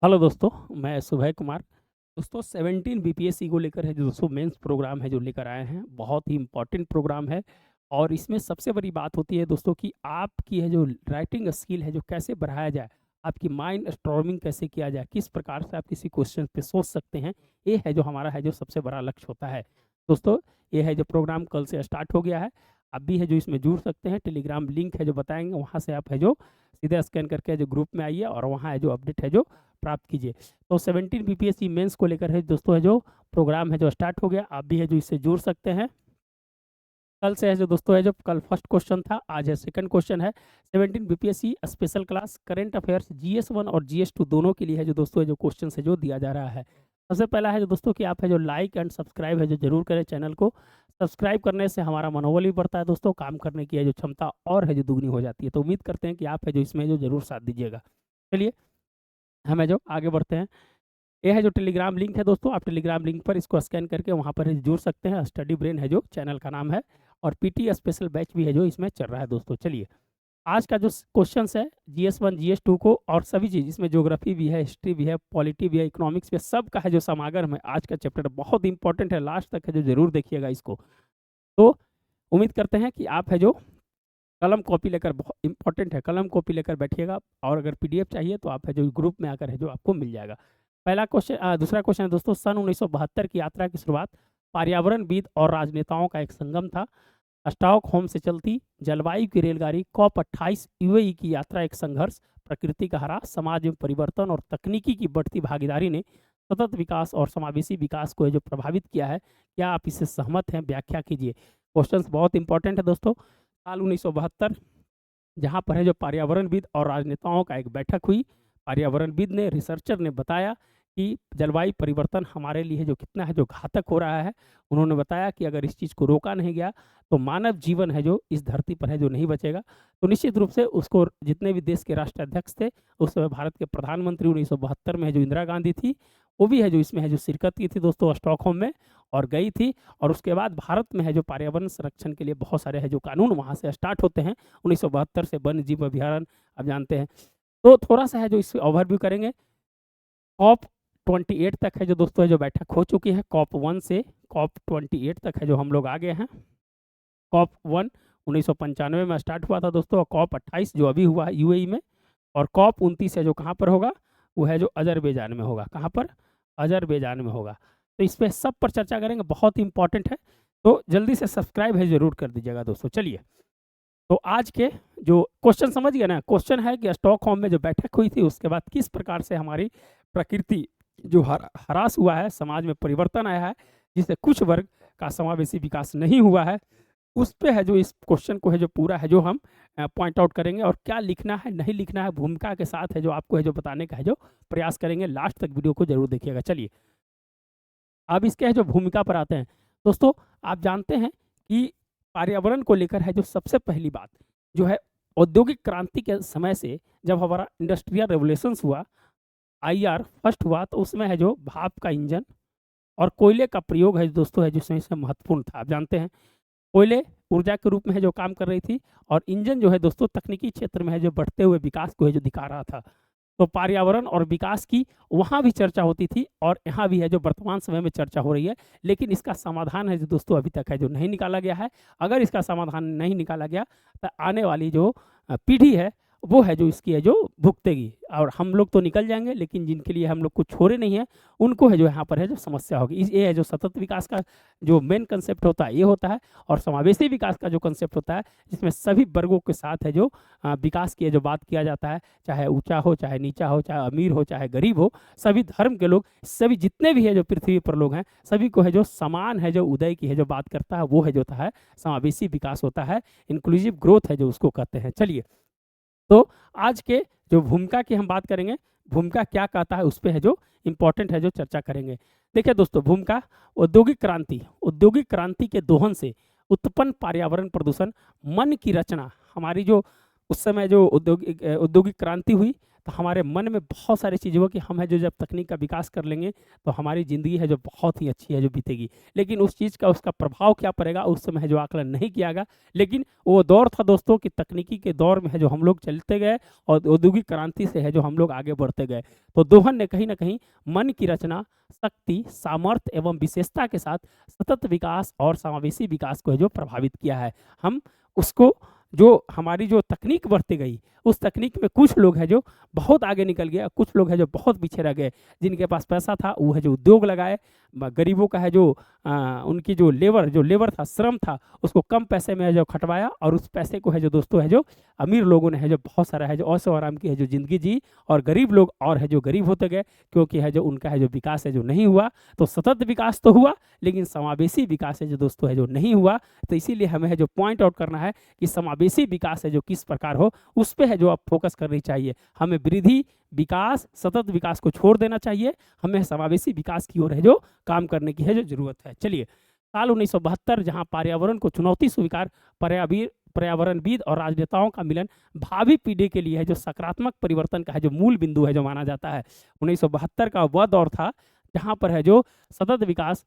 Hello दोस्तों, मैं सुभय कुमार। दोस्तों 17 बीपीएससी को लेकर है जो दोस्तों मेंस प्रोग्राम है जो लेकर आए हैं, बहुत ही इम्पोर्टेंट प्रोग्राम है। और इसमें सबसे बड़ी बात होती है दोस्तों कि आपकी है जो राइटिंग स्किल है जो कैसे बढ़ाया जाए, आपकी माइंड स्टॉर्मिंग कैसे किया जाए, किस प्रकार से आप किसी क्वेश्चन पे सोच सकते हैं। ये है जो हमारा है जो सबसे बड़ा लक्ष्य होता है दोस्तों। ये है जो प्रोग्राम कल से स्टार्ट हो गया है। आप भी है जो इसमें जुड़ सकते हैं। टेलीग्राम लिंक है जो बताएंगे, वहाँ से आप है जो सीधे स्कैन करके जो ग्रुप में आइए और वहाँ है जो अपडेट है जो प्राप्त कीजिए। तो 17 बीपीएससी मेंस को लेकर है दोस्तों है जो प्रोग्राम है जो स्टार्ट हो गया। आप भी है जो इससे जुड़ सकते हैं। कल से है जो दोस्तों है जो कल फर्स्ट क्वेश्चन था, आज है सेकंड क्वेश्चन है। 17 BPSC special class current affairs GS 1 और जीएस 2 दोनों के लिए है जो दोस्तों है जो क्वेश्चन है जो दिया जा रहा है। सबसे पहला है जो दोस्तों कि आप है जो लाइक एंड सब्सक्राइब है जो जरूर करें चैनल को। सब्सक्राइब करने से हमारा मनोबल भी बढ़ता है दोस्तों, काम करने की है जो क्षमता और है जो दुगनी हो जाती है। तो उम्मीद करते हैं कि आप है जो इसमें जो जरूर साथ दीजिएगा। चलिए हमें जो आगे बढ़ते हैं। ये है जो टेलीग्राम लिंक है दोस्तों, आप टेलीग्राम लिंक पर इसको स्कैन करके वहाँ पर जुड़ सकते हैं। स्टडी ब्रेन है जो चैनल का नाम है, और पीटी स्पेशल बैच भी है जो इसमें चल रहा है दोस्तों। चलिए आज का जो क्वेश्चन है जीएस 1 जीएस 2 को और सभी चीज़ इसमें ज्योग्राफी भी है, हिस्ट्री भी है, पॉलिटी भी है, इकोनॉमिक्स भी है, सब का है जो समागम है। आज का चैप्टर बहुत इंपॉर्टेंट है, लास्ट तक है जो जरूर देखिएगा इसको। तो उम्मीद करते हैं कि आप है जो कलम कॉपी लेकर, बहुत इंपॉर्टेंट है, कलम कॉपी लेकर बैठिएगा। और अगर पीडीएफ चाहिए तो आप है जो ग्रुप में आकर है जो आपको मिल जाएगा। पहला क्वेश्चन, दूसरा क्वेश्चन है दोस्तों, सन 1972 की यात्रा की शुरुआत पर्यावरणविद और राजनेताओं का एक संगम था। स्टॉकहोम से चलती जलवायु की रेलगाड़ी COP 28 यूएई की यात्रा एक संघर्ष, प्रकृति का ह्रास, समाज में परिवर्तन और तकनीकी की बढ़ती भागीदारी ने सतत विकास और समावेशी विकास को जो प्रभावित किया है। क्या आप इससे सहमत हैं? व्याख्या कीजिए। क्वेश्चन बहुत इंपॉर्टेंट है दोस्तों। साल 1972 जहाँ पर है जो पर्यावरणविद और राजनेताओं का एक बैठक हुई। पर्यावरणविद ने, रिसर्चर ने बताया कि जलवायु परिवर्तन हमारे लिए जो कितना है जो घातक हो रहा है। उन्होंने बताया कि अगर इस चीज़ को रोका नहीं गया तो मानव जीवन है जो इस धरती पर है जो नहीं बचेगा। तो निश्चित रूप से उसको जितने भी देश के राष्ट्राध्यक्ष थे, उस समय भारत के प्रधानमंत्री 1972 में है जो इंदिरा गांधी थी, वो भी है जो इसमें है जो शिरकत की थी दोस्तों, स्टॉकहोम में और गई थी। और उसके बाद भारत में है जो पर्यावरण संरक्षण के लिए बहुत सारे है जो कानून वहाँ से स्टार्ट होते हैं। 1972 से वन्य जीव अभ्यारण्य आप जानते हैं। तो थोड़ा सा है जो इस ओवरव्यू करेंगे। COP 28 तक है जो दोस्तों है जो बैठक हो चुकी है। COP 1 से COP 28 तक है जो हम लोग आ गए हैं। COP 1 1995 में स्टार्ट हुआ था दोस्तों, और COP 28 जो अभी हुआ है यूएई में। और COP 29 है जो कहाँ पर होगा, वो है जो अजरबैजान में होगा। कहाँ पर? अजरबैजान में होगा। तो इस पर सब पर चर्चा करेंगे, बहुत इंपॉर्टेंट है। तो जल्दी से सब्सक्राइब है जरूर कर दीजिएगा दोस्तों। चलिए तो आज के जो क्वेश्चन समझ गए ना, क्वेश्चन है कि स्टॉकहोम में जो बैठक हुई थी उसके बाद किस प्रकार से हमारी प्रकृति जो ह्रास हुआ है, समाज में परिवर्तन आया है, जिससे कुछ वर्ग का समावेशी विकास नहीं हुआ है, उस पे है जो इस क्वेश्चन को है जो पूरा है जो हम पॉइंट आउट करेंगे। और क्या लिखना है नहीं लिखना है भूमिका के साथ है जो आपको है जो बताने का है जो प्रयास करेंगे। लास्ट तक वीडियो को जरूर देखिएगा। चलिए अब इसके है जो भूमिका पर आते हैं दोस्तों। आप जानते हैं कि पर्यावरण को लेकर है जो सबसे पहली बात जो है, औद्योगिक क्रांति के समय से जब हमारा इंडस्ट्रियल रेवोल्यूशंस हुआ, आईआर फर्स्ट हुआ, तो उसमें है जो भाप का इंजन और कोयले का प्रयोग है दोस्तों है जिसमें इसमें महत्वपूर्ण था। आप जानते हैं कोयले ऊर्जा के रूप में है जो काम कर रही थी, और इंजन जो है दोस्तों तकनीकी क्षेत्र में है जो बढ़ते हुए विकास को है जो दिखा रहा था। तो पर्यावरण और विकास की वहाँ भी चर्चा होती थी, और यहाँ भी है जो वर्तमान समय में चर्चा हो रही है। लेकिन इसका समाधान है जो दोस्तों अभी तक है जो नहीं निकाला गया है। अगर इसका समाधान नहीं निकाला गया तो आने वाली जो पीढ़ी है वो है जो इसकी है जो भुगतेगी, और हम लोग तो निकल जाएंगे, लेकिन जिनके लिए हम लोग कुछ छोड़े नहीं है उनको है जो यहाँ पर है जो समस्या होगी। ये है जो सतत विकास का जो मेन कंसेप्ट होता है ये होता है, और समावेशी विकास का जो कंसेप्ट होता है जिसमें सभी वर्गों के साथ है जो विकास की जो बात किया जाता है, चाहे ऊंचा हो, चाहे नीचा हो, चाहे अमीर हो, चाहे गरीब हो, सभी धर्म के लोग, सभी जितने भी है जो पृथ्वी पर लोग हैं, सभी को है जो समान है जो उदय की है जो बात करता है, वो है जो होता है समावेशी विकास होता है, इंक्लूसिव ग्रोथ है जो उसको कहते हैं। चलिए तो आज के जो भूमिका की हम बात करेंगे, भूमिका क्या कहता है उस पर है जो इंपॉर्टेंट है जो चर्चा करेंगे। देखिए दोस्तों, भूमिका औद्योगिक क्रांति के दोहन से उत्पन्न पर्यावरण प्रदूषण, मन की रचना, हमारी जो उस समय जो औद्योगिक क्रांति हुई तो हमारे मन में बहुत सारी चीज़ें हो कि हम है जो जब तकनीक का विकास कर लेंगे तो हमारी ज़िंदगी है जो बहुत ही अच्छी है जो बीतेगी। लेकिन उस चीज़ का उसका प्रभाव क्या पड़ेगा उस समय है जो आकलन नहीं किया गया। लेकिन वो दौर था दोस्तों कि तकनीकी के दौर में है जो हम लोग चलते गए और औद्योगिक क्रांति से है जो हम लोग आगे बढ़ते गए। तो दोहन ने कहीं न कहीं मन की रचना, शक्ति, सामर्थ्य एवं विशेषता के साथ सतत विकास और समावेशी विकास को है जो प्रभावित किया है। हम उसको जो हमारी जो तकनीक बढ़ती गई, उस तकनीक में कुछ लोग हैं जो बहुत आगे निकल गए, कुछ लोग हैं जो बहुत पीछे रह गए। जिनके पास पैसा था वो है जो उद्योग लगाए, गरीबों का है जो उनकी जो लेबर था, श्रम था, उसको कम पैसे में है जो खटवाया और उस पैसे को है जो दोस्तों है जो अमीर लोगों ने है जो बहुत सारा है जो ऐशो आराम की है जो ज़िंदगी जी और गरीब लोग और है जो गरीब होते गए क्योंकि है जो उनका है जो विकास है जो नहीं हुआ। तो सतत विकास तो हुआ लेकिन समावेशी विकास है जो दोस्तों है जो नहीं हुआ। तो इसीलिए हमें है जो पॉइंट आउट करना है कि समावेशी विकास है जो किस प्रकार हो, उस पे है जो आप फोकस करनी चाहिए। हमें वृद्धि, विकास, सतत विकास को छोड़ देना चाहिए। हमें समावेशी विकास की ओर है जो काम करने की है जो ज़रूरत है। चलिए, साल 1972 जहाँ पर्यावरण को चुनौती स्वीकार पर्यावरणविद और राजनेताओं का मिलन भावी पीढ़ी के लिए है जो सकारात्मक परिवर्तन का है जो मूल बिंदु है जो माना जाता है। 1972 का वह दौर था जहाँ पर है जो सतत विकास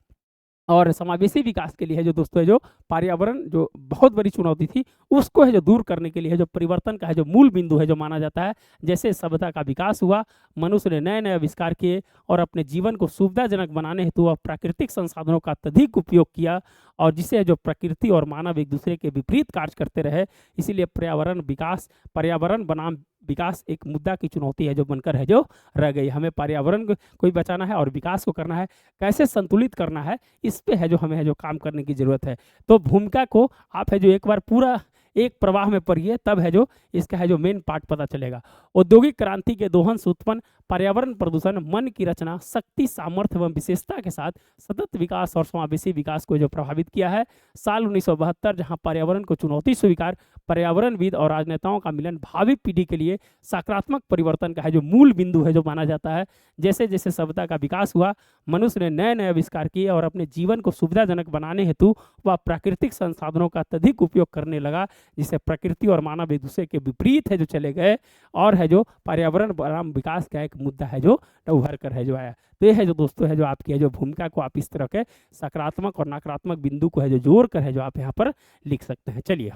और समावेशी विकास के लिए है जो दोस्तों है जो पर्यावरण जो बहुत बड़ी चुनौती थी उसको है जो दूर करने के लिए है जो परिवर्तन का है जो मूल बिंदु है जो माना जाता है। जैसे सभ्यता का विकास हुआ, मनुष्य ने नए नए आविष्कार किए और अपने जीवन को सुविधाजनक बनाने हेतु वह प्राकृतिक संसाधनों का अत्यधिक उपयोग किया और जिसे है जो प्रकृति और मानव एक दूसरे के विपरीत कार्य करते रहे। इसीलिए पर्यावरण बनाम विकास एक मुद्दा की चुनौती है जो बनकर है जो रह गई। हमें पर्यावरण को भी बचाना है और विकास को करना है, कैसे संतुलित करना है इस पे है जो हमें है जो काम करने की जरूरत है। तो भूमिका को आप है जो एक बार पूरा एक प्रवाह में पढ़िए तब है जो इसका है जो मेन पार्ट पता चलेगा। औद्योगिक क्रांति के दोहन से उत्पन्न पर्यावरण प्रदूषण मन की रचना, शक्ति, सामर्थ्य एवं विशेषता के साथ सतत विकास और समावेशी विकास को जो प्रभावित किया है। साल 1972 जहां पर्यावरण को चुनौती स्वीकार पर्यावरणविद और राजनेताओं का मिलन भावी पीढ़ी के लिए सकारात्मक परिवर्तन का है जो मूल बिंदु है जो माना जाता है। जैसे जैसे सभ्यता का विकास हुआ, मनुष्य ने नए नए आविष्कार किए और अपने जीवन को सुविधाजनक बनाने हेतु वह प्राकृतिक संसाधनों का अत्यधिक उपयोग करने लगा, जिससे प्रकृति और मानव एक दूसरे के विपरीत है जो चले गए और है जो पर्यावरण बनाम विकास का एक मुद्दा है जो उभर कर है जो आया। तो ये है जो दोस्तों है जो आपकी है जो भूमिका को आप इस तरह के सकारात्मक और नकारात्मक बिंदु को है जो जोड़ कर है जो आप यहाँ पर लिख सकते हैं। चलिए,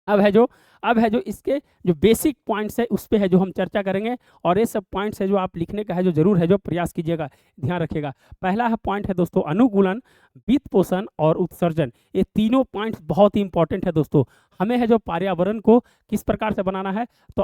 अब है जो इसके जो बेसिक पॉइंट्स है उस पे है जो हम चर्चा करेंगे और ये सब पॉइंट्स है जो आप लिखने का है जो जरूर है जो प्रयास कीजिएगा, ध्यान रखिएगा। पहला है पॉइंट है दोस्तों अनुकूलन, वित्त पोषण और उत्सर्जन। ये तीनों पॉइंट्स बहुत ही इंपॉर्टेंट है दोस्तों। हमें है जो पर्यावरण को किस प्रकार से बनाना है, तो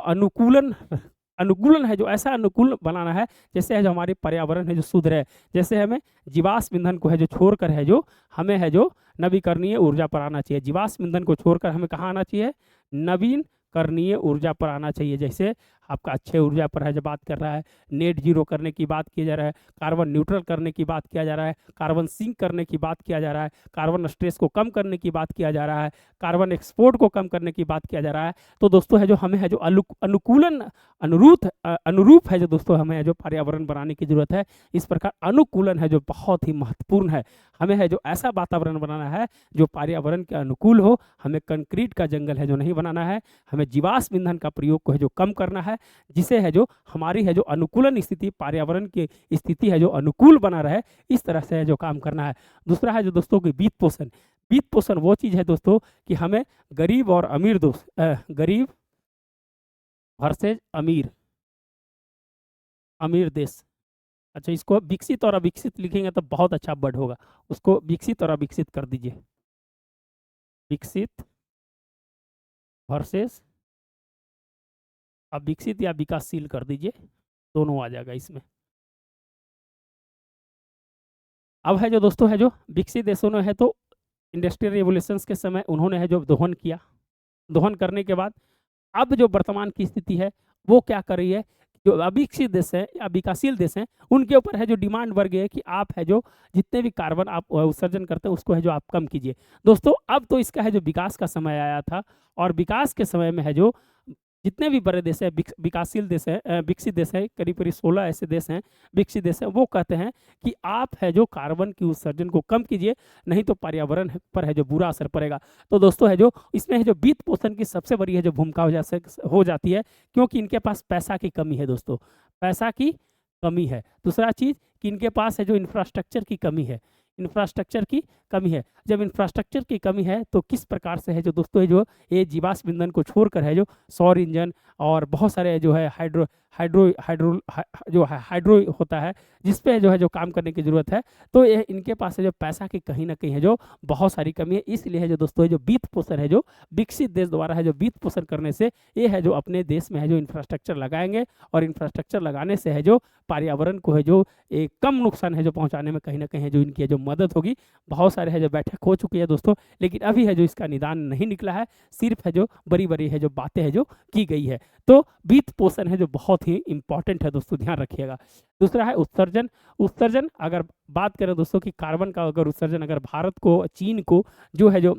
अनुकूलन है जो ऐसा अनुकूल बनाना है जैसे है जो हमारे पर्यावरण है जो शुद्ध रहे। जैसे हमें जीवाश्म ईंधन को है जो छोड़कर है जो हमें है जो नवीकरणीय ऊर्जा पर आना चाहिए। जीवाश्म ईंधन को छोड़कर हमें कहाँ आना चाहिए, नवीकरणीय ऊर्जा पर आना चाहिए। जैसे आपका अक्षय ऊर्जा पर है जो बात कर रहा है, नेट जीरो करने की बात किया जा रहा है, कार्बन न्यूट्रल करने की बात किया जा रहा है, कार्बन सिंक करने की बात किया जा रहा है, कार्बन स्ट्रेस को कम करने की बात किया जा रहा है, कार्बन एक्सपोर्ट को कम करने की बात किया जा रहा है। तो दोस्तों है जो हमें है जो अनुकूलन अनुरूप है जो दोस्तों हमें है जो पर्यावरण बनाने की जरूरत है। इस प्रकार अनुकूलन है जो बहुत ही महत्वपूर्ण है। हमें है जो ऐसा वातावरण बनाना है जो पर्यावरण के अनुकूल हो। हमें कंक्रीट का जंगल है जो नहीं बनाना है। हमें जीवाश्म ईंधन का प्रयोग को है जो कम करना है, जिसे है जो हमारी है जो अनुकूलन स्थिति, पर्यावरण की स्थिति है जो अनुकूल बना रहे, इस तरह से है जो काम करना है। दूसरा है जो दोस्तों की वित्त पोषण वो चीज़ है दोस्तों कि हमें गरीब और अमीर गरीब वर्सेज अमीर देश। अच्छा, इसको विकसित और अविकसित लिखेंगे तो बहुत अच्छा वर्ड होगा। उसको विकसित और अविकसित कर दीजिए, विकसित वर्सेस अविकसित या विकासशील कर दीजिए, दोनों आ जाएगा इसमें। अब है जो दोस्तों है जो विकसित देशों में है तो इंडस्ट्रियल रेवोल्यूशंस के समय उन्होंने है जो दोहन किया। दोहन करने के बाद अब जो वर्तमान की स्थिति है वो क्या कर रही है, जो अविकसित देश है या विकासशील देश हैं उनके ऊपर है जो डिमांड बढ़ गई है कि आप है जो जितने भी कार्बन आप उत्सर्जन करते हैं उसको है जो आप कम कीजिए। दोस्तों अब तो इसका है जो विकास का समय आया था और विकास के समय में है जो जितने भी बड़े देश हैं, विकासशील देश हैं, विकसित देश हैं, करीब-करीब 16 ऐसे देश हैं, विकसित देश हैं, वो कहते हैं कि आप है जो कार्बन की उत्सर्जन को कम कीजिए, नहीं तो पर्यावरण पर है जो बुरा असर पड़ेगा। तो दोस्तों है जो इसमें है जो वित्त पोषण की सबसे बड़ी है जो भूमिका हो जाती है, क्योंकि इनके पास पैसा की कमी है दोस्तों, पैसा की कमी है। दूसरा चीज़ कि इनके पास है जो इंफ्रास्ट्रक्चर की कमी है, इंफ्रास्ट्रक्चर की कमी है। जब इंफ्रास्ट्रक्चर की कमी है तो किस प्रकार से है जो दोस्तों है जो ये जीवाश्म ईंधन को छोड़कर है जो सौर इंजन और बहुत सारे जो है हाइड्रो हाइड्रो हाइड्रो जो है हाइड्रो होता है, जिस पे जो है जो काम करने की ज़रूरत है। तो ये इनके पास है जो पैसा की कहीं ना कहीं है जो बहुत सारी कमी है। इसलिए है जो दोस्तों है जो वित्त पोषण है जो विकसित देश द्वारा है जो वित्त पोषण करने से ये है जो अपने देश में है जो इंफ्रास्ट्रक्चर लगाएंगे, और इंफ्रास्ट्रक्चर लगाने से है जो पर्यावरण को है जो एक कम नुकसान है जो पहुंचाने में कहीं ना कहीं है जो इनकी है जो मदद होगी। बहुत सारे है जो बैठक हो चुकी है दोस्तों, लेकिन अभी है जो इसका निदान नहीं निकला है, सिर्फ है जो बड़ी बड़ी है जो बातें है जो की गई है। तो वित्त पोषण है जो बहुत ही इंपॉर्टेंट है दोस्तों, ध्यान रखिएगा। दूसरा है उत्सर्जन। उत्सर्जन अगर बात करें दोस्तों कि कार्बन का अगर उत्सर्जन अगर भारत को, चीन को जो है जो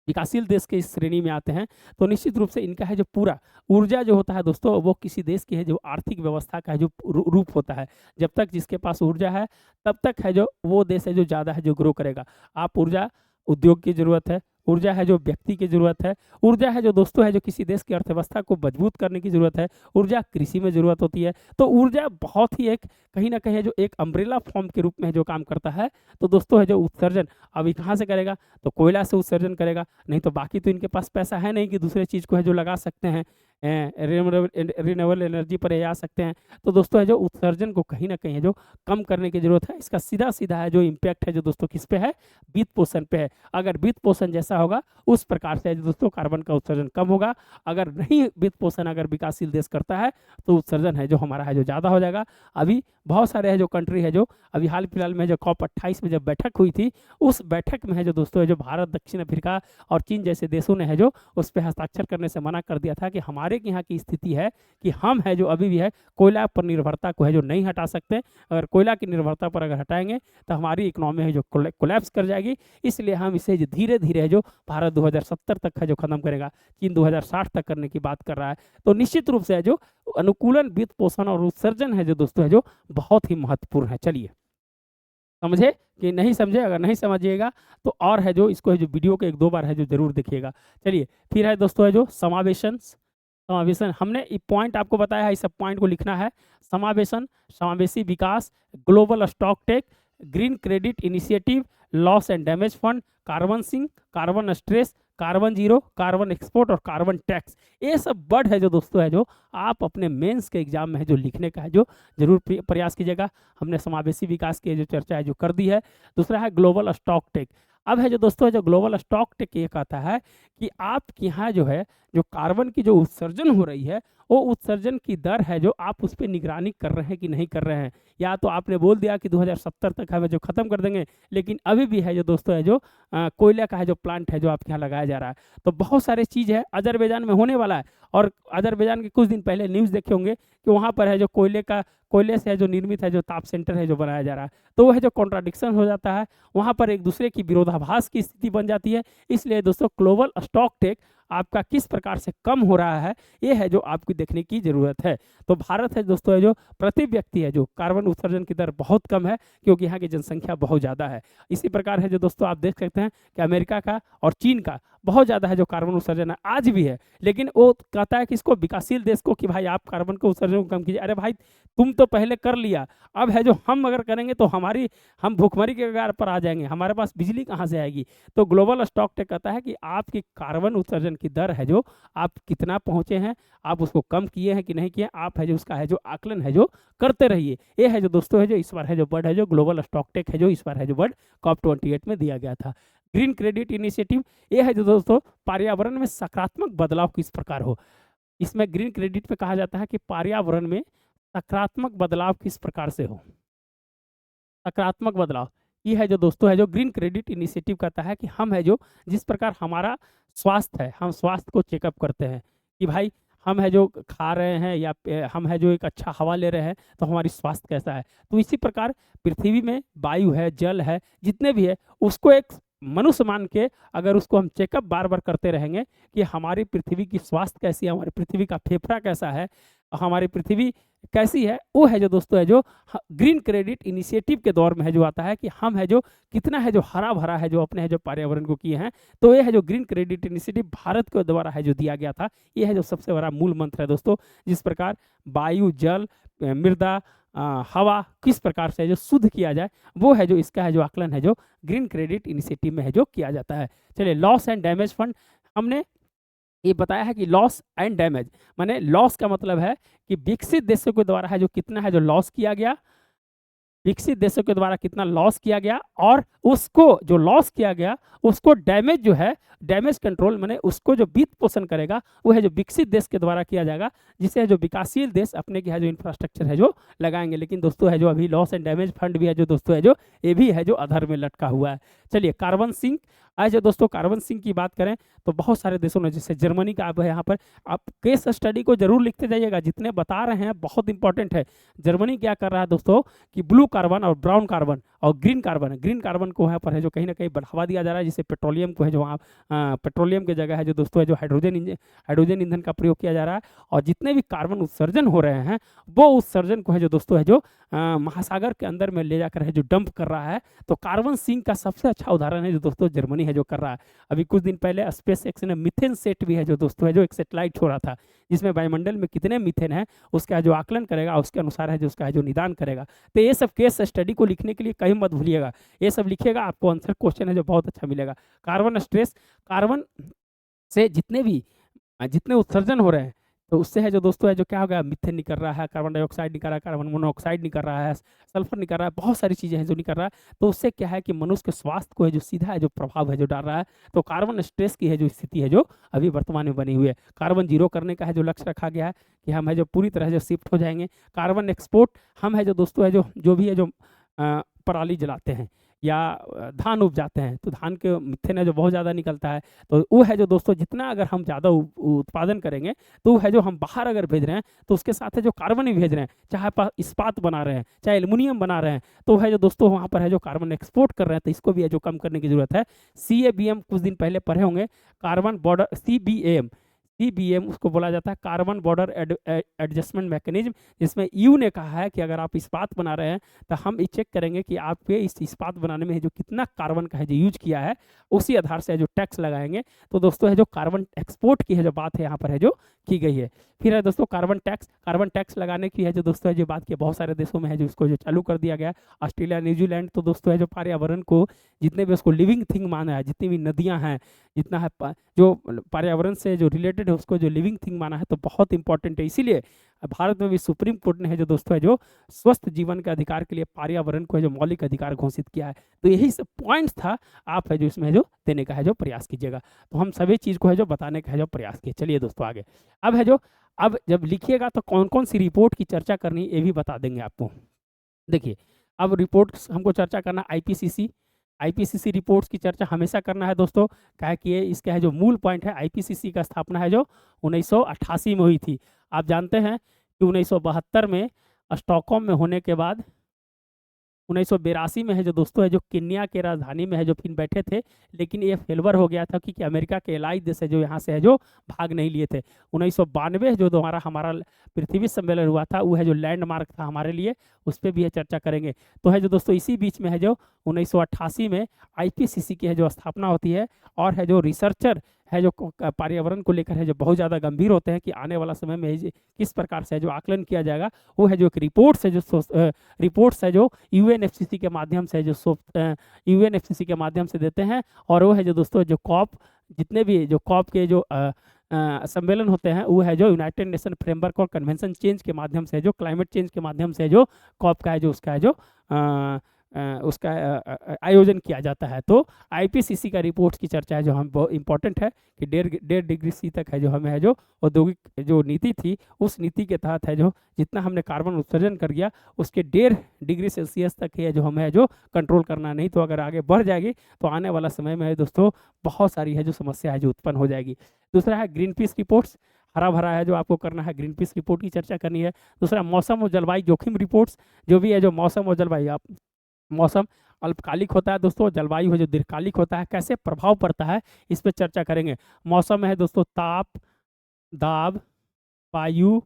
विकासशील देश के इस श्रेणी में आते हैं, तो निश्चित रूप से इनका है जो पूरा ऊर्जा जो होता है दोस्तों, वो किसी देश की है जो आर्थिक व्यवस्था का है जो रूप होता है। जब तक जिसके पास ऊर्जा है तब तक है जो वो देश है जो ज़्यादा है जो ग्रो करेगा। आप ऊर्जा उद्योग की ज़रूरत है, ऊर्जा है जो व्यक्ति की ज़रूरत है, ऊर्जा है जो दोस्तों है जो किसी देश की अर्थव्यवस्था को मजबूत करने की ज़रूरत है, ऊर्जा कृषि में ज़रूरत होती है। तो ऊर्जा बहुत ही एक कहीं ना कहीं जो एक अम्ब्रेला फॉर्म के रूप में जो काम करता है। तो दोस्तों है जो उत्सर्जन अभी कहाँ से करेगा, तो कोयला से उत्सर्जन करेगा, नहीं तो बाकी तो इनके पास पैसा है नहीं कि दूसरे चीज़ को है जो लगा सकते हैं, रिन्यूएबल एनर्जी पर ये आ सकते हैं। तो दोस्तों है जो उत्सर्जन को कहीं ना कहीं है जो कम करने की जरूरत है। इसका सीधा सीधा है जो इम्पैक्ट है जो दोस्तों किस पे है, वित्त पोषण पे है। अगर वित्त पोषण जैसा होगा उस प्रकार से दोस्तों कार्बन का उत्सर्जन कम होगा। अगर नहीं वित्त पोषण अगर विकासशील देश करता है तो उत्सर्जन है जो हमारा है जो ज़्यादा हो जाएगा। अभी बहुत सारे है जो कंट्री है जो अभी हाल फिलहाल में जो COP28 में जब बैठक हुई थी, उस बैठक में है जो दोस्तों है जो भारत, दक्षिण अफ्रीका और चीन जैसे देशों ने है जो उस पर हस्ताक्षर करने से मना कर दिया था कि हमारे यहाँ की स्थिति है कि हम है जो अभी भी है कोयला पर निर्भरता को है जो नहीं हटा सकते। अगर कोयला की निर्भरता पर अगर हटाएंगे तो हमारी इकोनॉमी है जो कोलैप्स कर जाएगी। इसलिए हम इसे धीरे धीरे है जो भारत 2070 तक है जो खत्म करेगा, चीन 2060 तक करने की बात कर रहा है। तो निश्चित रूप से है जो अनुकूलन, वित्त पोषण और उत्सर्जन है जो दोस्तों है जो बहुत ही महत्वपूर्ण है। चलिए समझे कि नहीं समझे, अगर नहीं समझिएगा तो और है जो इसको है जो वीडियो को 1-2 बार है जो जरूर देखिएगा। चलिए फिर है दोस्तों है जो समावेशन। समावेशन हमने ये पॉइंट आपको बताया है, इस सब पॉइंट को लिखना है। समावेशन, समावेशी विकास, global stock take, green credit initiative, loss and damage fund, carbon sink, carbon stress, carbon zero, carbon export और कार्बन टैक्स। ये सब वर्ड है जो दोस्तों है जो आप अपने मेंस के एग्जाम में है जो लिखने का है जो जरूर प्रयास कीजिएगा। हमने समावेशी विकास की जो चर्चा है जो कर दी है। दूसरा है ग्लोबल स्टॉक टेक। अब है जो दोस्तों जो ग्लोबल स्टॉक टेक ये कहता है कि आपके यहाँ जो है जो कार्बन की जो उत्सर्जन हो रही है, वो उत्सर्जन की दर है जो आप उस पर निगरानी कर रहे हैं कि नहीं कर रहे हैं। या तो आपने बोल दिया कि 2070 तक हमें जो ख़त्म कर देंगे, लेकिन अभी भी है जो दोस्तों है जो कोयले का है जो प्लांट है जो आपके यहाँ लगाया जा रहा है। तो बहुत सारे चीज़ है अजरबैजान में होने वाला है, और अजरबैजान के कुछ दिन पहले न्यूज़ देखे होंगे कि वहाँ पर है जो कोयले से है जो निर्मित है जो ताप सेंटर है जो बनाया जा रहा है। तो वह है जो कॉन्ट्राडिक्शन हो जाता है, वहाँ पर एक दूसरे की विरोधाभास की स्थिति बन जाती है। इसलिए दोस्तों ग्लोबल स्टॉक टेक आपका किस प्रकार से कम हो रहा है, ये है जो आपको देखने की ज़रूरत है। तो भारत है दोस्तों है जो प्रति व्यक्ति है जो कार्बन उत्सर्जन की दर बहुत कम है, क्योंकि यहाँ की जनसंख्या बहुत ज़्यादा है। इसी प्रकार है जो दोस्तों आप देख सकते हैं कि अमेरिका का और चीन का बहुत ज़्यादा है जो कार्बन उत्सर्जन है आज भी है, लेकिन वो कहता है कि इसको विकासशील देश को कि भाई आप कार्बन को उत्सर्जन को कम कीजिए। अरे भाई तुम तो पहले कर लिया, अब है जो हम अगर करेंगे तो हम भूखमरी के कगार पर आ जाएंगे, हमारे पास बिजली कहाँ से आएगी। तो ग्लोबल स्टॉक टेक कहता है कि आपकी कार्बन उत्सर्जन की दर है जो आप कितना पहुंचे हैं, आप उसको कम किए हैं कि नहीं किए, आप है जो उसका है जो आकलन है जो करते रहिए। ये है जो दोस्तों है जो इस बार है जो वर्ड है जो ग्लोबल स्टॉक टेक है जो इस बार है जो वर्ड COP28 में दिया गया था। ग्रीन क्रेडिट इनिशिएटिव, ये है जो दोस्तों पर्यावरण में सकारात्मक बदलाव किस प्रकार हो। इसमें ग्रीन क्रेडिट पे कहा जाता है कि पर्यावरण में सकारात्मक बदलाव किस प्रकार से हो। सकारात्मक बदलाव ये है जो दोस्तों है जो ग्रीन क्रेडिट इनिशिएटिव कहता है कि हम है जो जिस प्रकार हमारा स्वास्थ्य है, हम स्वास्थ्य को चेकअप करते हैं कि भाई हम है जो खा रहे हैं या हम है जो एक अच्छा हवा ले रहे हैं तो हमारी स्वास्थ्य कैसा है। तो इसी प्रकार पृथ्वी में वायु है, जल है, जितने भी है उसको एक मनुष्य मान के अगर उसको हम चेकअप बार बार करते रहेंगे कि हमारी पृथ्वी की स्वास्थ्य कैसी है, हमारी पृथ्वी का फेफड़ा कैसा है, हमारी पृथ्वी कैसी है, वो है जो दोस्तों है जो ग्रीन क्रेडिट इनिशिएटिव के दौर में है जो आता है कि हम है जो कितना है जो हरा भरा है जो अपने है जो पर्यावरण को किए हैं। तो ये है जो ग्रीन क्रेडिट इनिशिएटिव भारत के द्वारा है जो दिया गया था। ये है जो सबसे बड़ा मूल मंत्र है दोस्तों। जिस प्रकार वायु, जल, मृदा, हवा किस प्रकार से जो शुद्ध किया जाए, वो है जो इसका है जो आकलन है जो ग्रीन क्रेडिट इनिशिएटिव में है जो किया जाता है। चलिए, लॉस एंड डैमेज फंड हमने ये बताया है कि लॉस एंड डैमेज माने लॉस का मतलब है कि विकसित देशों के द्वारा है जो कितना है जो लॉस किया गया, विकसित देशों के द्वारा कितना लॉस किया गया, और उसको जो लॉस किया गया उसको डैमेज जो है, डैमेज कंट्रोल माने उसको जो वित्त पोषण करेगा वो है जो विकसित देश के द्वारा किया जाएगा, जिसे है जो विकासशील देश अपने की है जो इंफ्रास्ट्रक्चर है जो लगाएंगे। लेकिन दोस्तों है जो अभी लॉस एंड डैमेज फंड भी है जो दोस्तों है जो ये भी है जो अधर में लटका हुआ है। चलिए, कार्बन सिंक। आज जो दोस्तों कार्बन सिंक की बात करें तो बहुत सारे देशों ने, जैसे जर्मनी का आप यहाँ पर आप केस स्टडी को जरूर लिखते जाइएगा, जितने बता रहे हैं बहुत इंपॉर्टेंट है। जर्मनी क्या कर रहा है दोस्तों कि ब्लू कार्बन और ब्राउन कार्बन और ग्रीन कार्बन को वहाँ पर है जो कहीं ना कहीं बढ़ावा दिया जा रहा है, जिससे पेट्रोलियम को है जो वहाँ पेट्रोलियम की जगह है जो दोस्तों है जो हाइड्रोजन ईंधन का प्रयोग किया जा रहा है। और जितने भी कार्बन उत्सर्जन हो रहे हैं वो उत्सर्जन को है जो दोस्तों है जो महासागर के अंदर में ले जाकर है जो डंप कर रहा है। तो कार्बन सिंक का सबसे अच्छा उदाहरण है जो दोस्तों जर्मनी है जो कर रहा है। अभी कुछ दिन पहले स्पेस एक्स ने मीथेन सेट भी है जो दोस्तों है जो एक सेटेलाइट छोड़ा था, जिसमें वायुमंडल में कितने मीथेन है उसका जो आकलन करेगा, उसके अनुसार है जो उसका है जो निदान करेगा। तो ये सब केस स्टडी को लिखने के लिए कहीं मत भूलिएगा, ये सब लिखिएगा, आपको आंसर क्वेश्चन है जो बहुत अच्छा मिलेगा। कार्बन स्ट्रेस, कार्बन से जितने उत्सर्जन हो रहे हैं तो उससे है जो दोस्तों है जो क्या होगा, मीथेन निकल रहा है, कार्बन डाइऑक्साइड निकल रहा है, कार्बन मोनोऑक्साइड निकल रहा है, सल्फर निकल रहा है, बहुत सारी चीज़ें हैं जो निकल रहा है। तो उससे क्या है कि मनुष्य के स्वास्थ्य को है जो सीधा है जो प्रभाव है जो डाल रहा है। तो कार्बन स्ट्रेस की है जो स्थिति है जो अभी वर्तमान में बनी हुई है। कार्बन जीरो करने का है जो लक्ष्य रखा गया है कि हम है जो पूरी तरह से शिफ्ट हो जाएंगे। कार्बन एक्सपोर्ट, हम है जो दोस्तों है जो भी है जो पराली जलाते हैं या धान उपजाते हैं तो धान के मीथेन है जो बहुत ज़्यादा निकलता है। तो वो है जो दोस्तों जितना अगर हम ज़्यादा उत्पादन करेंगे तो वो है जो हम बाहर अगर भेज रहे हैं तो उसके साथ है जो कार्बन भी भेज रहे हैं, चाहे इस्पात बना रहे हैं चाहे एल्युमिनियम बना रहे हैं, तो है जो दोस्तों वहाँ पर है जो कार्बन एक्सपोर्ट कर रहे हैं। तो इसको भी है जो कम करने की जरूरत है। CBAM कुछ दिन पहले पढ़े होंगे, कार्बन बॉर्डर CBAM उसको बोला जाता है कार्बन बॉर्डर एडजस्टमेंट मैकेनिज्म, जिसमें यू ने कहा है कि अगर आप इस्पात बना रहे हैं तो हम ये चेक करेंगे कि आपके इस इस्पात बनाने में जो कितना कार्बन का है जो यूज किया है, उसी आधार से जो टैक्स लगाएंगे। तो दोस्तों है जो कार्बन एक्सपोर्ट की है जो बात है यहाँ पर है जो की गई है। फिर है दोस्तों कार्बन टैक्स लगाने की है जो दोस्तों है जो बात की, बहुत सारे देशों में है जो इसको जो चालू कर दिया गया है, ऑस्ट्रेलिया, न्यूजीलैंड। तो दोस्तों है जो पर्यावरण को जितने भी उसको लिविंग थिंग माना है, जितनी भी नदियाँ हैं, जितना है जो पर्यावरण से जो रिलेटेड है उसको जो लिविंग थिंग माना है, तो बहुत इंपॉर्टेंट है। इसीलिए भारत में भी सुप्रीम कोर्ट ने है जो दोस्तों है जो स्वस्थ जीवन के अधिकार के लिए पर्यावरण को है जो मौलिक अधिकार घोषित किया है। तो यही सब पॉइंट्स था, आप है जो इसमें है जो देने का है जो प्रयास कीजिएगा। तो हम सभी चीज़ को है जो बताने का है जो प्रयास किए। चलिए दोस्तों आगे, अब है जो अब जब लिखिएगा तो कौन कौन सी रिपोर्ट की चर्चा करनी ये भी बता देंगे आपको। देखिए, अब रिपोर्ट हमको चर्चा करना आईपीसीसी रिपोर्ट्स की चर्चा हमेशा करना है दोस्तों, क्या है कि ये इसका है जो मूल पॉइंट है, आईपीसीसी का स्थापना है जो 1988 में हुई थी। आप जानते हैं कि 1972 में स्टॉकहोम में होने के बाद 1982 में है जो दोस्तों है जो केन्या के राजधानी में है जो फिर बैठे थे, लेकिन ये फेलवर हो गया था क्योंकि अमेरिका के एलाइज देश है जो यहाँ से है जो भाग नहीं लिए थे। 1992 जो दोबारा हमारा पृथ्वी सम्मेलन हुआ था वो है जो लैंडमार्क था हमारे लिए, उस पर भी है चर्चा करेंगे। तो है जो दोस्तों इसी बीच में है जो 1988 में आईपीसीसी की है जो स्थापना होती है, और है जो रिसर्चर है जो पर्यावरण को लेकर है जो बहुत ज़्यादा गंभीर होते हैं कि आने वाला समय में किस प्रकार से है जो आकलन किया जाएगा, वो है जो एक रिपोर्ट्स है जो यूएनएफसीसी के माध्यम से यूएनएफसीसी के माध्यम से देते हैं। और वो है जो दोस्तों जो जितने भी जो कॉप के जो सम्मेलन होते हैं वो है जो यूनाइटेड नेशन फ्रेमवर्क और कन्वेंशन चेंज के माध्यम से जो क्लाइमेट चेंज के माध्यम से जो कॉप का है जो उसका है जो उसका आयोजन किया जाता है। तो आईपीसीसी का रिपोर्ट्स की चर्चा है जो हम बहुत इंपॉर्टेंट है कि 1.5 डिग्री सी तक है जो हमें है जो औद्योगिक जो नीति थी उस नीति के तहत है जो जितना हमने कार्बन उत्सर्जन कर गया उसके 1.5 डिग्री सेल्सियस तक है जो हमें है जो कंट्रोल करना, नहीं तो अगर आगे बढ़ जाएगी तो आने वाला समय में है दोस्तों बहुत सारी है जो समस्या है जो उत्पन्न हो जाएगी। दूसरा है ग्रीन पीस रिपोर्ट्स, हरा भरा है जो आपको करना है, ग्रीन पीस रिपोर्ट की चर्चा करनी है। दूसरा मौसम और जलवायु जोखिम रिपोर्ट्स, जो भी है जो मौसम और जलवायु मौसम अल्पकालिक होता है दोस्तों, जलवायु है जो दीर्घकालिक होता है, कैसे प्रभाव पड़ता है इस पर चर्चा करेंगे। मौसम है दोस्तों ताप, दाब, वायु,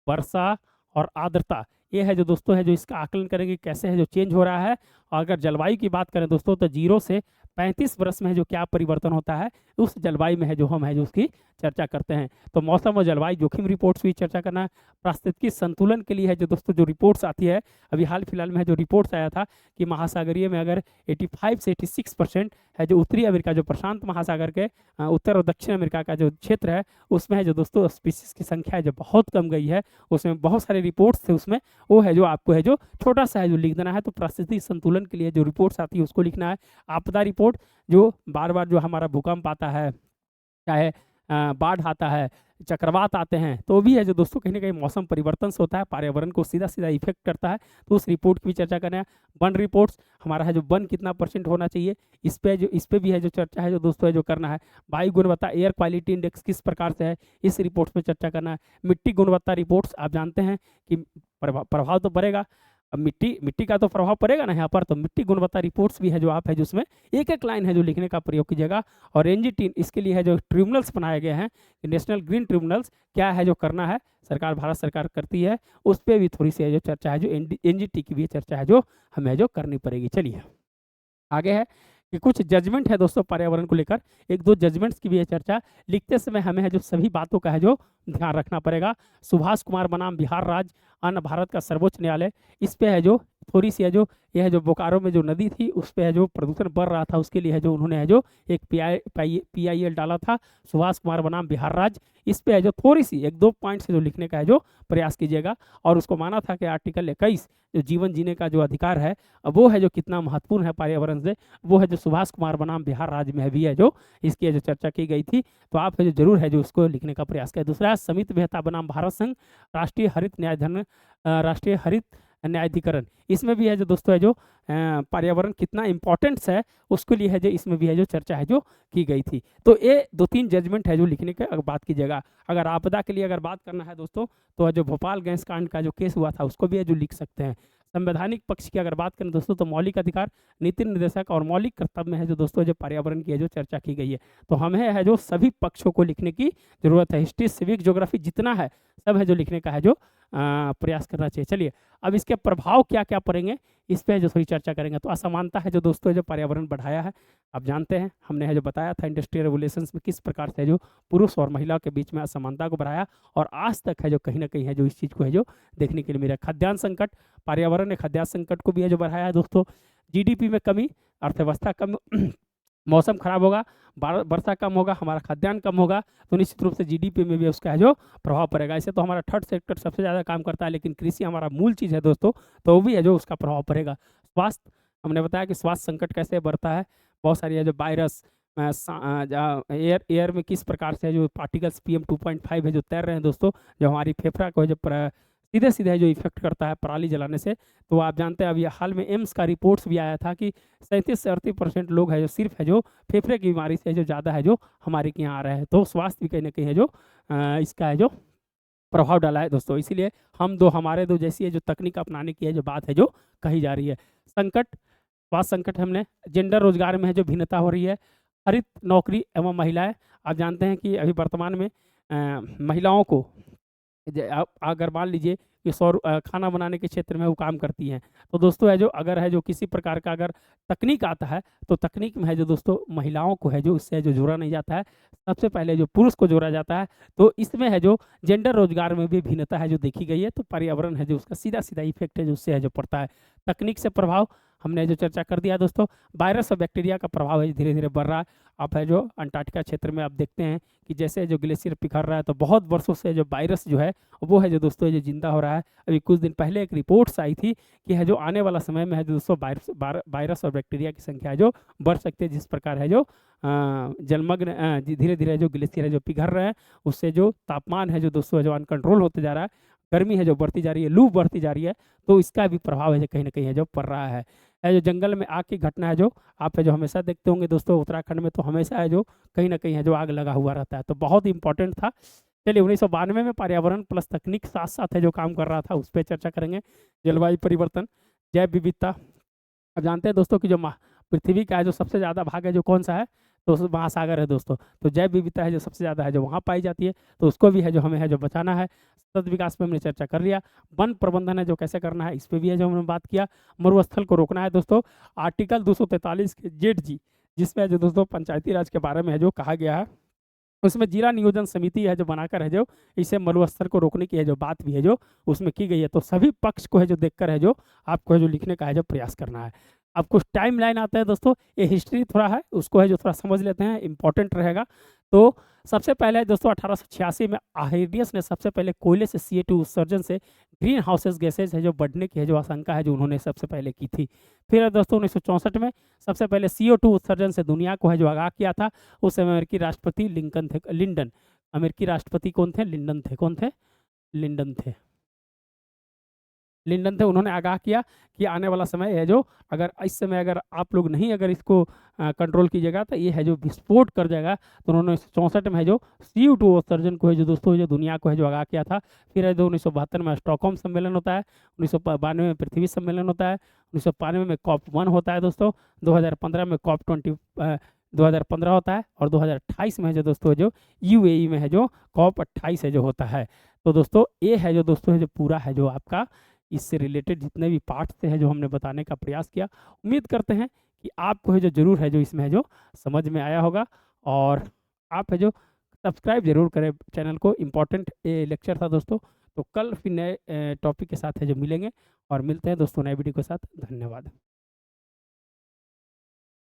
वर्षा और आर्द्रता, ये है जो दोस्तों है जो इसका आकलन करेंगे कैसे है जो चेंज हो रहा है। और अगर जलवायु की बात करें दोस्तों तो 0 से 35 वर्ष में है जो क्या परिवर्तन होता है, उस जलवायु में है जो हम है जो उसकी चर्चा करते हैं। तो मौसम और जलवायु जोखिम रिपोर्ट्स भी चर्चा करना है। पारिस्थितिकी संतुलन के लिए है जो दोस्तों जो रिपोर्ट्स आती है, अभी हाल फिलहाल में है जो रिपोर्ट्स आया था कि महासागरीय में अगर 85 से 86% है जो उत्तरी अमेरिका, जो प्रशांत महासागर के उत्तर और दक्षिण अमेरिका का जो क्षेत्र है, उसमें है जो दोस्तों स्पीसीज की संख्या है जो बहुत कम गई है। उसमें बहुत सारे रिपोर्ट्स थे, उसमें वो है जो आपको है जो छोटा सा है जो लिख देना है। तो पारिस्थितिकी संतुलन के लिए जो रिपोर्ट्स आती है उसको लिखना है। आपदा रिपोर्ट, जो बार बार जो हमारा भूकंप आता है, चाहे बाढ़ आता है, चक्रवात आते हैं, तो भी है जो दोस्तों कहीं ना कहीं मौसम परिवर्तन से होता है, पर्यावरण को सीधा सीधा इफेक्ट करता है। तो उस रिपोर्ट की भी चर्चा करना है। वन रिपोर्ट्स, हमारा है जो वन कितना % होना चाहिए, इस पे भी है जो चर्चा है जो दोस्तों है जो करना है। वायु गुणवत्ता, एयर क्वालिटी इंडेक्स किस प्रकार से है, इस रिपोर्ट्स पे चर्चा करना है। मिट्टी गुणवत्ता रिपोर्ट्स, आप जानते हैं कि प्रभाव तो पड़ेगा, अब मिट्टी का तो प्रभाव पड़ेगा ना यहाँ पर, तो मिट्टी गुणवत्ता रिपोर्ट्स भी है जो आप है जो उसमें एक एक लाइन है जो लिखने का प्रयोग कीजिएगा। और एनजीटी, इसके लिए है जो ट्रिब्यूनल्स बनाए गए हैं, नेशनल ग्रीन ट्रिब्यूनल्स, क्या है जो करना है, सरकार, भारत सरकार करती है, उस पर भी थोड़ी सी है जो चर्चा है, जो एनजीटी की भी चर्चा है जो हमें जो करनी पड़ेगी। चलिए आगे है कि कुछ जजमेंट है दोस्तों पर्यावरण को लेकर, एक दो जजमेंट्स की भी है चर्चा। लिखते समय हमें है जो सभी बातों का है जो ध्यान रखना पड़ेगा। सुभाष कुमार बनाम बिहार राज्य अन्य भारत का सर्वोच्च न्यायालय, इस पे है जो थोड़ी सी है जो यह है जो बोकारो में जो नदी थी उस पे है जो प्रदूषण बढ़ रहा था, उसके लिए है जो उन्होंने है जो एक PIL डाला था, सुभाष कुमार बनाम बिहार राज्य। इस पे है जो थोड़ी सी एक दो पॉइंट से जो लिखने का है जो प्रयास कीजिएगा। और उसको माना था कि आर्टिकल 21 जो जीवन जीने का जो अधिकार है, वो है जो कितना महत्वपूर्ण है पर्यावरण से, वो है जो सुभाष कुमार बनाम बिहार राज्य में भी है जो इसकी है जो चर्चा की गई थी। तो आप है जो जरूर है जो उसको लिखने का प्रयास करें। दूसरा, समित मेहता बनाम भारत संघ राष्ट्रीय हरित न्यायाधिकरण, इसमें भी है जो दोस्तों है जो पर्यावरण कितना इंपॉर्टेंस है उसके लिए है जो इसमें भी है जो चर्चा है जो की गई थी। तो ये 2-3 जजमेंट है जो लिखने के अगर बात कीजिएगा। अगर आपदा के लिए अगर बात करना है दोस्तों, तो जो भोपाल गैस कांड का जो केस हुआ था उसको भी है जो लिख सकते हैं। संवैधानिक पक्ष की अगर बात करें दोस्तों, तो मौलिक अधिकार, नीति निर्देशक और मौलिक कर्तव्य में है जो दोस्तों जो पर्यावरण की है जो चर्चा की गई है। तो हमें है जो सभी पक्षों को लिखने की जरूरत है। हिस्ट्री, सिविक, ज्योग्राफी जितना है सब है जो लिखने का है जो प्रयास करना चाहिए। चलिए अब इसके प्रभाव क्या क्या पड़ेंगे इस पे जो थोड़ी चर्चा करेंगे। तो असमानता है जो दोस्तों जो पर्यावरण बढ़ाया है, आप जानते हैं हमने है जो बताया था इंडस्ट्रियल रेवोल्यूशंस में किस प्रकार से जो पुरुष और महिला के बीच में असमानता को बढ़ाया, और आज तक है जो कहीं ना कहीं है जो इस चीज़ को है जो देखने के लिए मिला। खाद्यान्न संकट, पर्यावरण ने खाद्यान्न संकट को भी है जो बढ़ाया है दोस्तों। जीडीपी में कमी, अर्थव्यवस्था कम, मौसम खराब होगा, वर्षा कम होगा, हमारा खाद्यान्न कम होगा, तो निश्चित रूप से जीडीपी में भी उसका है जो प्रभाव पड़ेगा। इससे तो हमारा थर्ड सेक्टर सबसे ज़्यादा काम करता है, लेकिन कृषि हमारा मूल चीज़ है दोस्तों, तो वो भी है जो उसका प्रभाव पड़ेगा। स्वास्थ्य, हमने बताया कि स्वास्थ्य संकट कैसे बढ़ता है, बहुत सारी है जो वायरस, एयर में किस प्रकार से जो पार्टिकल्स PM2.5 है जो तैर रहे हैं दोस्तों, जो हमारी फेफड़ा को जो सीधे सीधे जो इफेक्ट करता है पराली जलाने से। तो आप जानते हैं अभी हाल में एम्स का रिपोर्ट्स भी आया था कि 37 से 38% लोग है जो सिर्फ है जो फेफड़े की बीमारी से जो ज़्यादा है जो हमारे के यहाँ आ रहे हैं। तो स्वास्थ्य भी कहीं ना कहीं है जो इसका है जो प्रभाव डाला है दोस्तों। इसीलिए हमारे दो जैसी है जो तकनीक अपनाने की है जो बात है जो कही जा रही है। संकट, स्वास्थ्य संकट, हमने जेंडर रोजगार में है जो भिन्नता हो रही है। हरित नौकरी एवं महिलाएं, आप जानते हैं कि अभी वर्तमान में महिलाओं को आप अगर मान लीजिए कि खाना बनाने के क्षेत्र में वो काम करती हैं, तो दोस्तों है जो अगर है जो किसी प्रकार का अगर तकनीक आता है, तो तकनीक में है जो दोस्तों महिलाओं को है जो उससे जो जोड़ा नहीं जाता है, सबसे पहले जो पुरुष को जोड़ा जाता है। तो इसमें है जो जेंडर रोजगार में भी भिन्नता है जो देखी गई है। तो पर्यावरण है जो उसका सीधा सीधा इफेक्ट है जो उससे है जो पड़ता है। तकनीक से प्रभाव हमने जो चर्चा कर दिया दोस्तों। वायरस और बैक्टीरिया का प्रभाव है धीरे धीरे बढ़ रहा है। आप है जो अंटार्कटिका क्षेत्र में आप देखते हैं कि जैसे जो ग्लेशियर पिघल रहा है, तो बहुत वर्षों से जो वायरस जो है वो है जो दोस्तों जो जिंदा हो रहा है। अभी कुछ दिन पहले एक रिपोर्ट्स आई थी कि है जो आने वाला समय में है जो दोस्तों वायरस और बैक्टीरिया की संख्या है जो बढ़ सकती है, जिस प्रकार है जो जलमग्न धीरे धीरे जो ग्लेशियर है जो पिघल रहे हैं, उससे जो तापमान है जो दोस्तों जो अनकंट्रोल होते जा रहा है, गर्मी है जो बढ़ती जा रही है, लू बढ़ती जा रही है, तो इसका भी प्रभाव है जो कहीं ना कहीं है जो पड़ रहा है। जो जंगल में आग की घटना है जो आप है जो हमेशा देखते होंगे दोस्तों, उत्तराखंड में तो हमेशा है जो कहीं ना कहीं है जो आग लगा हुआ रहता है, तो बहुत इंपॉर्टेंट था। चलिए 1992 में पर्यावरण प्लस तकनीक साथ साथ है जो काम कर रहा था, उस पर चर्चा करेंगे। जलवायु परिवर्तन, जैव विविधता, अब जानते हैं दोस्तों कि जो पृथ्वी का है जो सबसे ज़्यादा भाग है जो कौन सा है, तो उस महासागर है दोस्तों। तो जैव विविधता है जो सबसे ज़्यादा है जो वहाँ पाई जाती है, तो उसको भी है जो हमें है जो बचाना है। सतत विकास पे हमने चर्चा कर लिया। वन प्रबंधन है जो कैसे करना है, इस पे भी है जो हमने बात किया। मरुस्थल को रोकना है दोस्तों, आर्टिकल 243 के जेड जी, जिसमें है जो दोस्तों पंचायती राज के बारे में है जो कहा गया है, उसमें जिला नियोजन समिति है जो बनाकर है जो इसे मरुस्थल को रोकने की है जो बात भी है जो उसमें की गई है। तो सभी पक्ष को है जो देखकर है जो आपको है जो लिखने का है जो प्रयास करना है। अब कुछ टाइम लाइन आता है दोस्तों, ये हिस्ट्री थोड़ा है उसको है जो थोड़ा समझ लेते हैं, इंपॉर्टेंट रहेगा। तो सबसे पहले दोस्तों 1886 में आर्हेनियस ने सबसे पहले कोयले से CO2 उत्सर्जन से ग्रीन हाउसेस गैसेज है जो बढ़ने की है जो आशंका है जो उन्होंने सबसे पहले की थी। फिर दोस्तों 1964 में सबसे पहले CO2 उत्सर्जन से दुनिया को है जो आगाह किया था। उस समय अमेरिकी राष्ट्रपति लिंडन, अमेरिकी राष्ट्रपति कौन थे, लिंडन थे, कौन थे, लिंडन थे, लिंडन थे। उन्होंने आगाह किया कि आने वाला समय है जो अगर इस समय अगर आप लोग नहीं अगर इसको कंट्रोल कीजिएगा तो ये है जो विस्फोट कर जाएगा। तो उन्होंने 64 में है जो CO2 उत्सर्जन को है जो दोस्तों जो दुनिया को है जो आगाह किया था। फिर है जो 1972 में स्टॉकहोम सम्मेलन होता है, 1992 में पृथ्वी सम्मेलन होता है, 1995 में COP1 होता है दोस्तों, 2015 में COP20 2015 होता है, और 2028 में है जो दोस्तों जो UAE में है जो COP28 है जो होता है। तो दोस्तों ये है जो दोस्तों है जो पूरा है जो आपका इससे रिलेटेड जितने भी पार्ट्स थे जो हमने बताने का प्रयास किया। उम्मीद करते हैं कि आपको है जो ज़रूर है जो इसमें है जो समझ में आया होगा, और आप है जो सब्सक्राइब जरूर करें चैनल को। इम्पॉर्टेंट ये लेक्चर था दोस्तों। तो कल फिर नए टॉपिक के साथ है जो मिलेंगे, और मिलते हैं दोस्तों नए वीडियो के साथ। धन्यवाद।